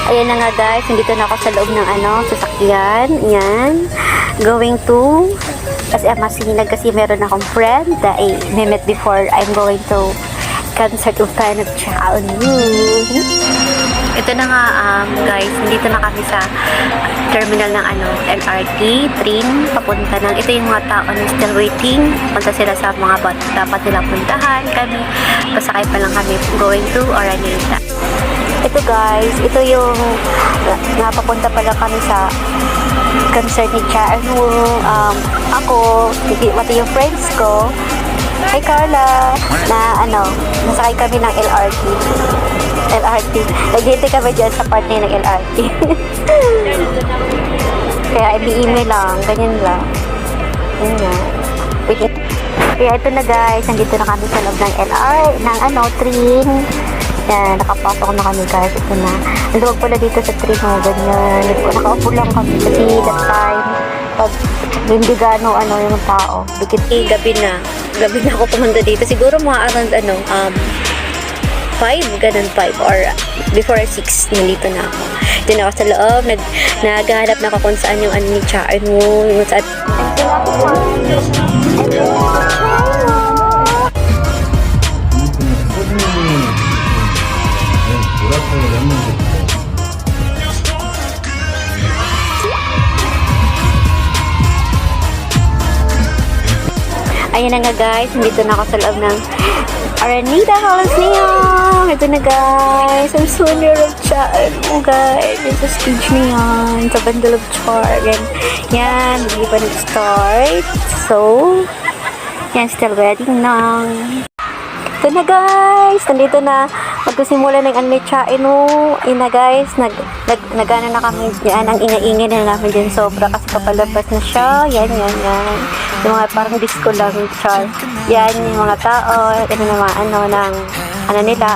Ayan na nga guys, nandito na ako sa loob ng sasakyan. Yan. Going to Masinag kasi meron akong friend that I met before. I'm going to concert of Fan of Child. Ito na nga guys, nandito na kami sa terminal ng LRT train papunta ng, ito yung mga tao na still waiting, punta sila sa mga dapat nilang puntahan. Kami pasakay pa lang kami going to Araneta. Ito guys, ito yung napapunta pa lang kami sa concert ni Cha. Ako, pati yung friends ko, kay Carla, na nasakay kami ng LRT. Naghihintay kami dyan sa part ng LRT. Kaya i-email lang, ganyan lang. Yun nga. Kaya ito na guys, nandito na kami sa loob ng train. Yan, nakapasok na kami guys. Ito na. Naluwag pala dito sa train mo, ganyan. Nakaupo lang kami kasi that time, pag hindi gano yung tao. Gabi na ako pumunta dito. Siguro mga around 5, ganun 5 or before 6, nandito na ako. Dito na ako sa loob, naghahanap na ako kung saan yung ni Chaan mo, yung saan. Ayan na nga guys, nandito na ako sa loob ng Araneta Coliseum. Ito na guys, ang sooner of Chaan mo guys. Ito stage na yan, sa Bundle of Char. Yan, hindi pa nag-start. So, yan, still waiting na. Ito na guys, nandito na. Magkasimula ng ni Chaan mo. Yun na guys, nagana na kami yan. Ang ingay-ingay na namin din sobra kasi kapalabas na siya. Yan. Yung mga parang disco lang, Char. Yan, yung mga tao, nila,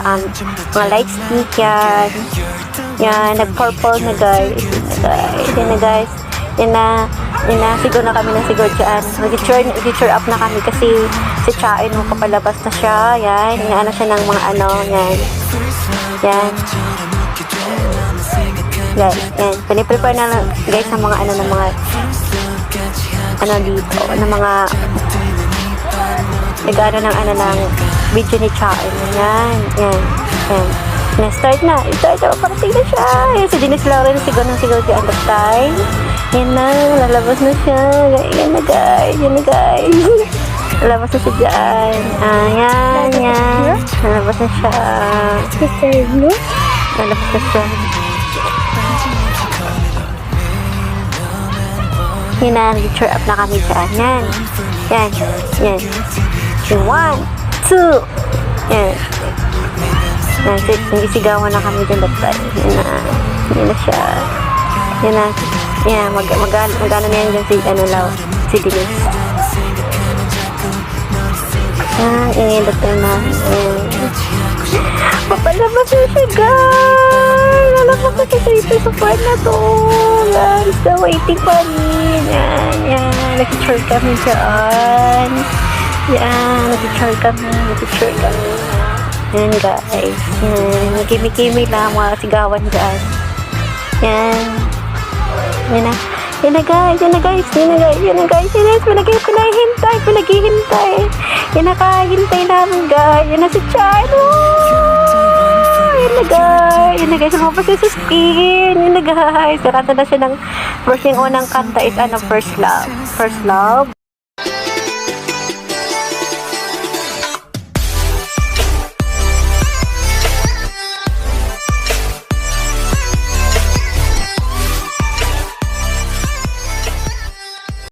mga light stick, yan. Yan, nag-purple na guys. Yan na guys. Yan na, siguro na kami ng siguro dyan. Mag-cheer up na kami kasi si Chaan mo kapalabas na siya. Yan, siya ng mga yan. Yan. Guys, yan. Piniprepare na lang guys ng mga ng mga dito, ng mga nagano ng video ni Chaan. Yan. Na-start na. Parating na siya. Yan, si Denise Lauren siguro dyan that time. Yan na, lalabas na siya. Yan na guys. Lalabas na siya dyan. Yan. Lalabas na siya. Lalabas na siya. Yan na, nag-cheer up na kami dyan. Yan. 1, 2. Yan. Nagisigawan na kami dyan that time. Yan na siya. Yan na. Yan, magano na yan dyan si Denise. That time na. Papalabas na siya guys. Lalabas na siya ito sa part na to. Guys, na waiting pa rin. Yan. Nag-cheer kami dyan. Yan. Nag-cheer kami. Yan guys. Yan. Nagkimi-kimi lang mga sigawan dyan. Yan. Yan na guys. Pinaghihintay. Yan nakahintay namin guys. Yan na si Chaan. Yan na guys. Lumabas na sa screen. Yan na guys. Karanta na siya ng first yung unang kanta is First Love.